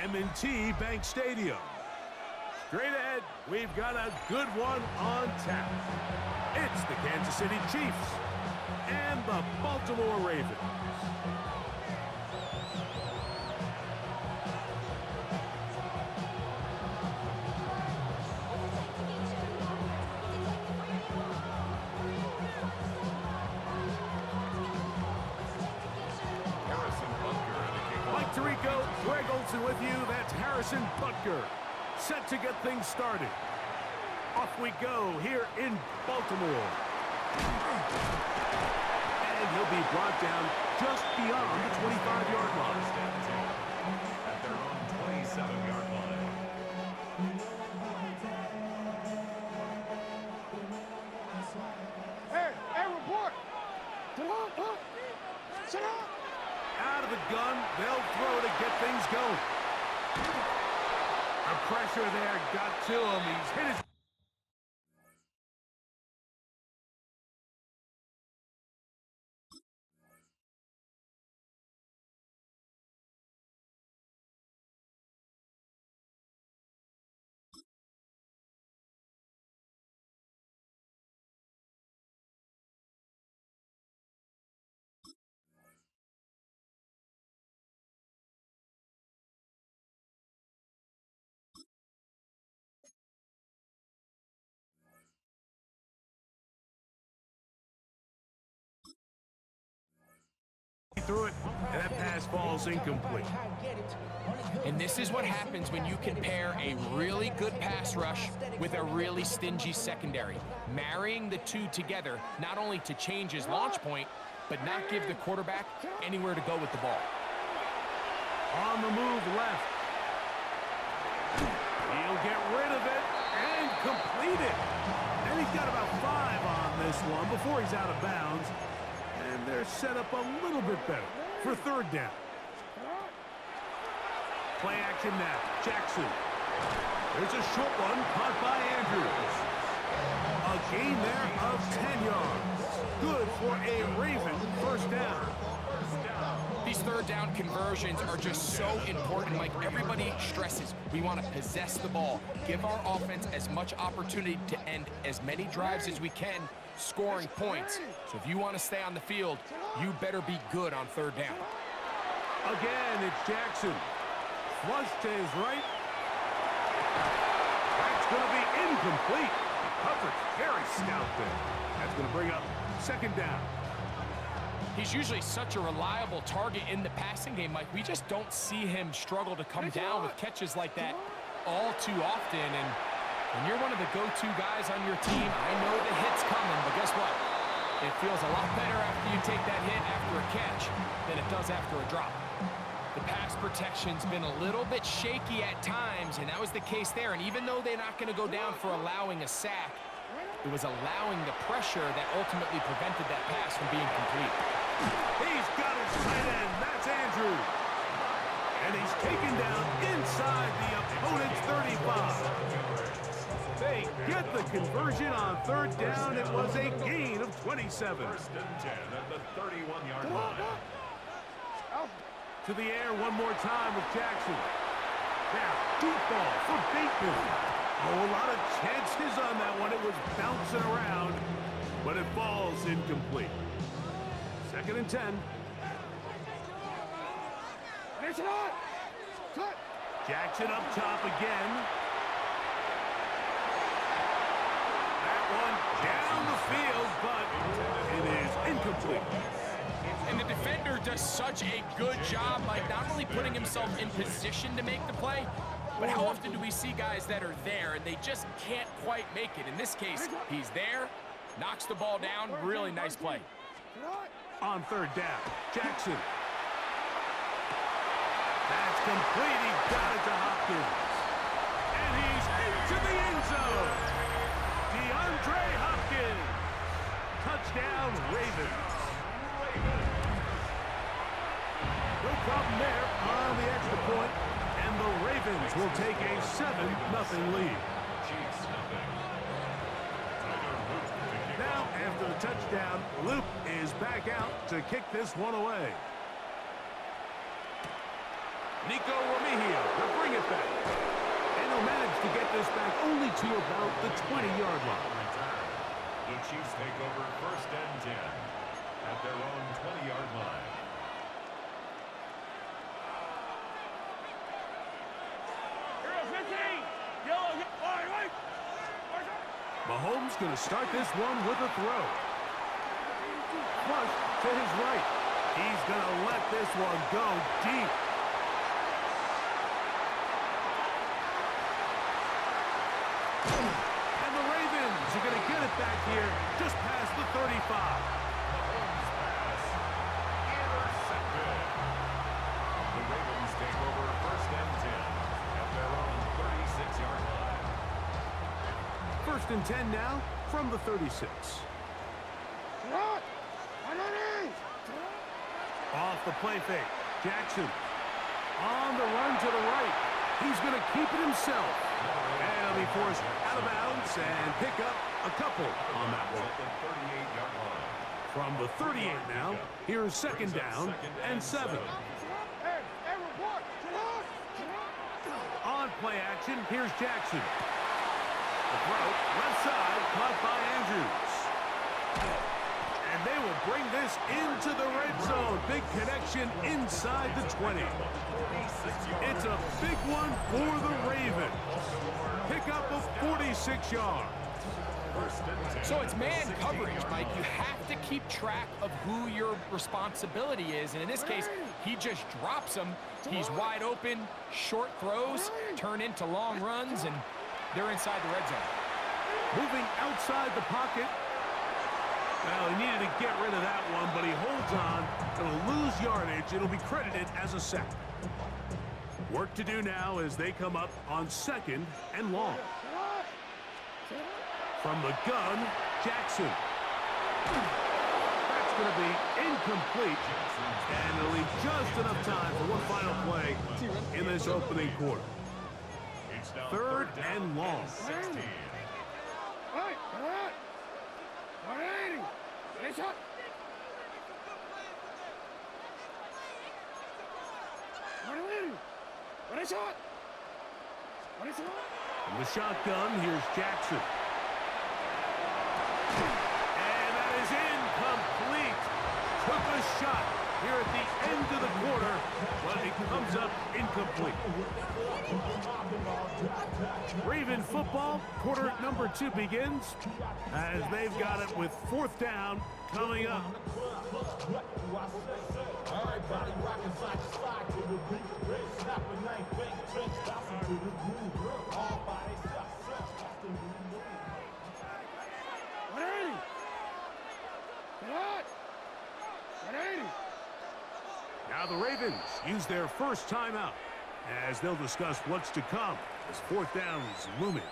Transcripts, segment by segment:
M&T Bank Stadium. Straight ahead, we've got a good one on tap. It's the Kansas City Chiefs and the Baltimore Ravens. Greg Olsen with you. That's Harrison Butker, set to get things started. Off we go here in Baltimore. And he'll be brought down just beyond the 25-yard line. At their own 27-yard line. Hey, report! Sit up! Out of the gun, they'll throw to get things going. The pressure there got to him. He's hit his... through it, and that pass falls incomplete. And this is what happens when you can pair a really good pass rush with a really stingy secondary. Marrying the two together, not only to change his launch point, but not give the quarterback anywhere to go with the ball. On the move left. He'll get rid of it and complete it. And he's got about 5 on this one before he's out of bounds. And they're set up a little bit better for third down. Play action now. Jackson. There's a short one caught by Andrews. A gain there of 10 yards. Good for a Raven first down. These third down conversions are just so important. Like everybody stresses, we want to possess the ball, give our offense as much opportunity to end as many drives as we can, scoring points. So if you want to stay on the field, you better be good on third down. Again, it's Jackson. Flush to his right. That's going to be incomplete. Coverage very stout there. That's going to bring up second down. He's usually such a reliable target in the passing game, Mike. We just don't see him struggle to come down with catches like that all too often. And when you're one of the go-to guys on your team, I know the hit's coming, but guess what? It feels a lot better after you take that hit after a catch than it does after a drop. The pass protection's been a little bit shaky at times, and that was the case there. And even though they're not going to go down for allowing a sack, it was allowing the pressure that ultimately prevented that pass from being complete. He's got his tight end. That's Andrews. And he's taken down inside the opponent's 35. They get the conversion on third down. It was a gain of 27. First and 10 at the 31-yard line. To the air one more time with Jackson. Now, deep ball for Bateman. Oh, a lot of chances on that one. It was bouncing around, but it falls incomplete. Second and 10. Jackson up top again. That one down the field, but it is incomplete. And the defender does such a good job, like not only putting himself in position to make the play, but how often do we see guys that are there and they just can't quite make it? In this case, he's there, knocks the ball down, really nice play. On third down, Jackson. That's complete. He got it to Hopkins. And he's into the end zone. DeAndre Hopkins. Touchdown, Ravens. No problem there on the extra point, and the Ravens will take a 7-0 lead. Now, after the touchdown, Luke is back out to kick this one away. Nico Remigio to bring it back. And he'll manage to get this back only to about the 20-yard line. The Chiefs take over first and 10 at their own 20-yard line. Mahomes going to start this one with a throw. Flush to his right. He's going to let this one go deep. And the Ravens are going to get it back here just past the 35. Mahomes pass intercepted. The Ravens take over first and 10 at their own 36-yard line. First and 10 now from the 36. Off the play fake. Jackson on the run to the right. He's going to keep it himself. And he'll be forced out of bounds and pick up a couple on that one. From the 38 now, here's second down and 7. On play action, here's Jackson. The throw, left side, caught by Andrews. And they will bring this into the red zone. Big connection inside the 20. It's a big one for the Ravens. Pick up of 46 yards. So it's man coverage, Mike. You have to keep track of who your responsibility is. And in this case, he just drops him. He's wide open. Short throws turn into long runs, and they're inside the red zone. Moving outside the pocket. Well, he needed to get rid of that one, but he holds on. It'll lose yardage. It'll be credited as a sack. Work to do now as they come up on second and long. From the gun, Jackson. That's going to be incomplete. And it'll leave just enough time for one final play in this opening quarter. Third and long. 16. From the shotgun, here's Jackson. And that is incomplete. Took a shot here at the end of the quarter, but it comes up incomplete. Raven football, quarter number 2 begins, as they've got it with fourth down coming up. Now the Ravens use their first timeout as they'll discuss what's to come as fourth down is looming.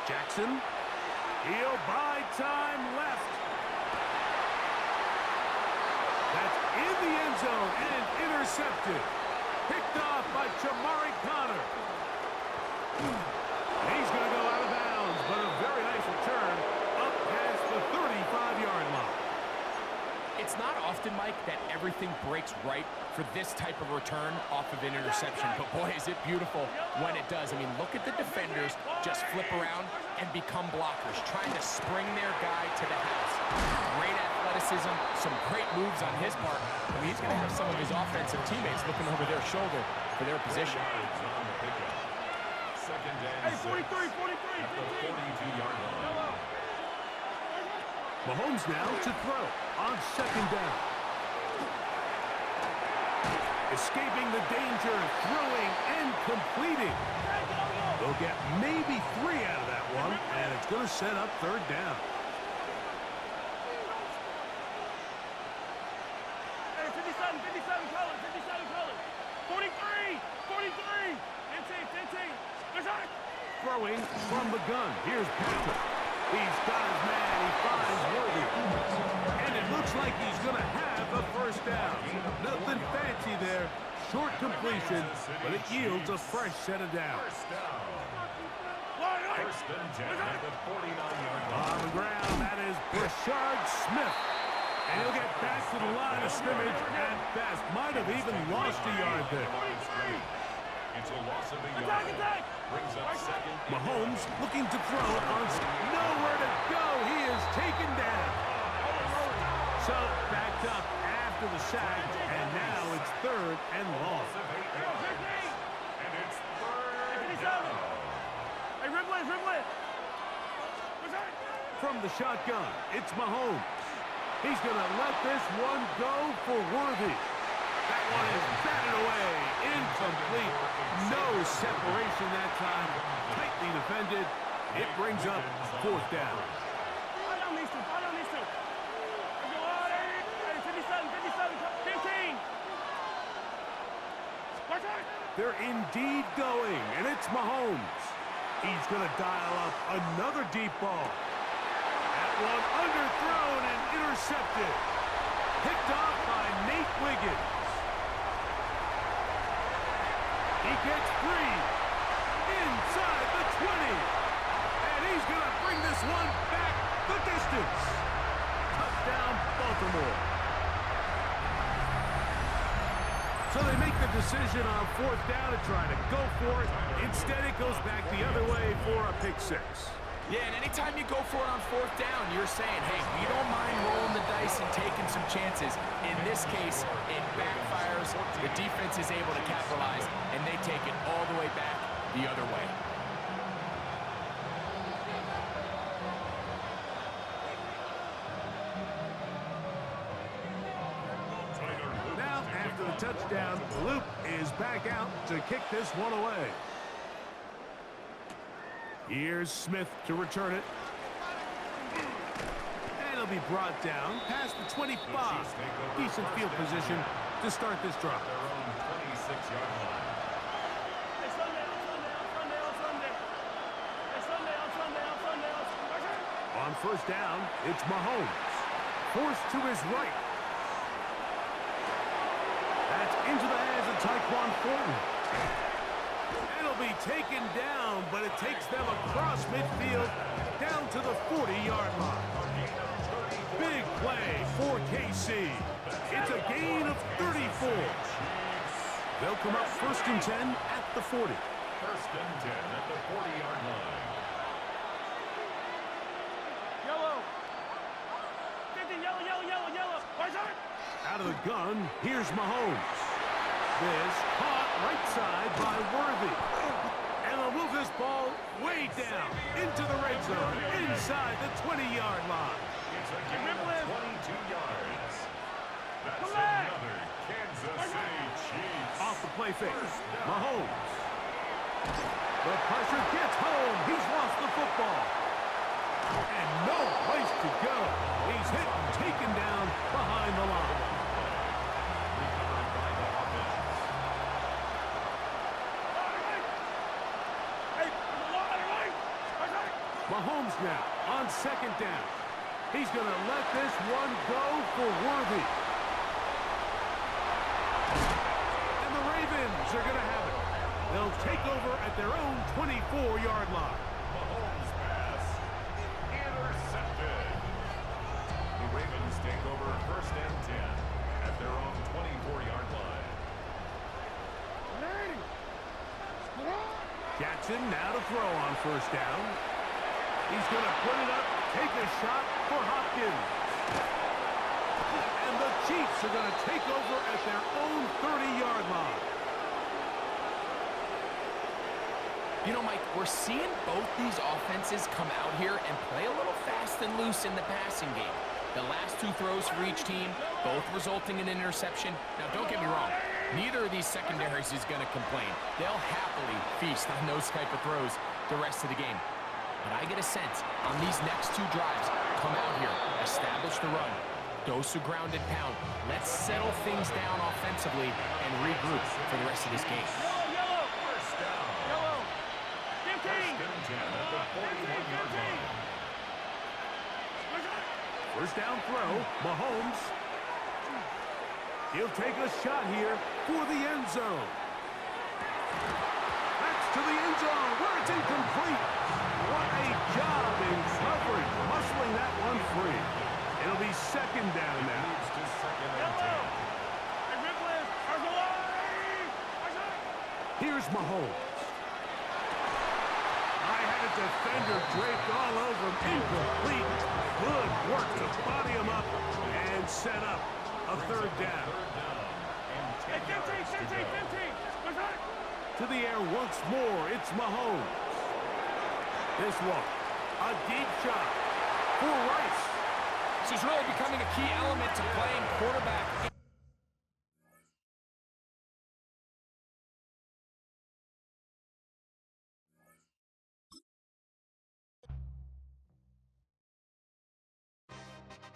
Jackson, he'll buy time left. That's in the end zone and intercepted. Picked off by Jamari Connor. He's going to go out of bounds, but a very nice return up past the 35-yard line. It's not often, Mike, that everything breaks right for this type of return off of an interception. But, boy, is it beautiful when it does. I mean, look at the defenders just flip around and become blockers, trying to spring their guy to the house. Great athleticism, some great moves on his part. I mean, he's going to have some of his offensive teammates looking over their shoulder for their position. Second and 43. At the 42-yard line. Mahomes now to throw on second down. Escaping the danger, throwing and completing. They'll get maybe 3 out of that one, and it's going to set up third down. Hey, 57 colors, 43. Throwing from the gun. Here's Patrick. He's got his man. He finds Worthy. And it looks like he's going to have a first down. Nothing fancy there. short completion, but it yields a fresh set of downs. First down. First and 10 at the 49-yard line. On the ground, that is Brashard Smith. And he'll get back to the line of scrimmage at best. Might have even lost a yard there. It's a loss of a yard. Brings up second. Mahomes looking to throw on nowhere to go. He is taken down. So backed up after the sack, and now it's third and long. And it's third down. Hey, Ripley. From the shotgun, it's Mahomes. He's going to let this one go for Worthy. That one is batted away. Incomplete. No separation that time. Tightly defended. It brings up fourth down. Follow these two. Let's go on. Hey, 57, 15. Watch out. They're indeed going, and it's Mahomes. He's going to dial up another deep ball. That one underthrown and intercepted. Picked off by Nate Wiggins. He gets free inside the 20. And he's going to bring this one back the distance. Touchdown, Baltimore. So they make the decision on fourth down to try to go for it. Instead, it goes back the other way for a pick six. Yeah, and anytime you go for it on fourth down, you're saying, hey, we don't mind rolling the dice and taking some chances. In this case, it backfires. The defense is able to capitalize, and they take it all the way back the other way. Now, after the touchdown, Luke is back out to kick this one away. Here's Smith to return it. And he'll be brought down past the 25. Decent field position to start this drive. Their own 26-yard line. On first down, it's Mahomes. Forced to his right. That's into the hands of Tyquan Thornton. It'll be taken down, but it takes them across midfield down to the 40-yard line. Big play for KC. It's a gain of 34. They'll come up first and 10 at the 40. First and 10 at the 40-yard line. Yellow. 50, yellow. Watch out. Out of the gun, here's Mahomes. This caught right side by Worthy. And they'll move this ball way down into the red zone, inside the 20-yard line. It's a gain of 22 yards. That's another Kansas City Chiefs. Off the play fake, Mahomes. The pressure gets home. He's lost the football. And no place to go. He's hit and taken down behind the line. Recovered by the offense. Mahomes now on second down. He's going to let this one go for Worthy. And the Ravens are going to have it. They'll take over at their own 24-yard line. Mahomes pass. Intercepted. The Ravens take over first and 10 at their own 24-yard line. Jackson now to throw on first down. He's going to put it up, take a shot for Hopkins. And the Chiefs are going to take over at their own 30-yard line. You know, Mike, we're seeing both these offenses come out here and play a little fast and loose in the passing game. The last two throws for each team, both resulting in an interception. Now, don't get me wrong. Neither of these secondaries is going to complain. They'll happily feast on those type of throws the rest of the game. But I get a sense on these next two drives, come out here, establish the run, dose of ground and pound. Let's settle things down offensively and regroup for the rest of this game. Yellow. First down. Yellow. 15. First and 10 at the 41-yard line. First down throw, Mahomes. He'll take a shot here for the end zone. That's to the end zone where it's incomplete. What a job in coverage, muscling that one free. It'll be second down now. Leads to second and 10. Here's Mahomes. I had a defender draped all over him. Incomplete. Good work to body him up and set up a third down. Hey, 15, 15, 15. To the air once more. It's Mahomes. This one, a deep shot for Rice. This is really becoming a key element to playing quarterback.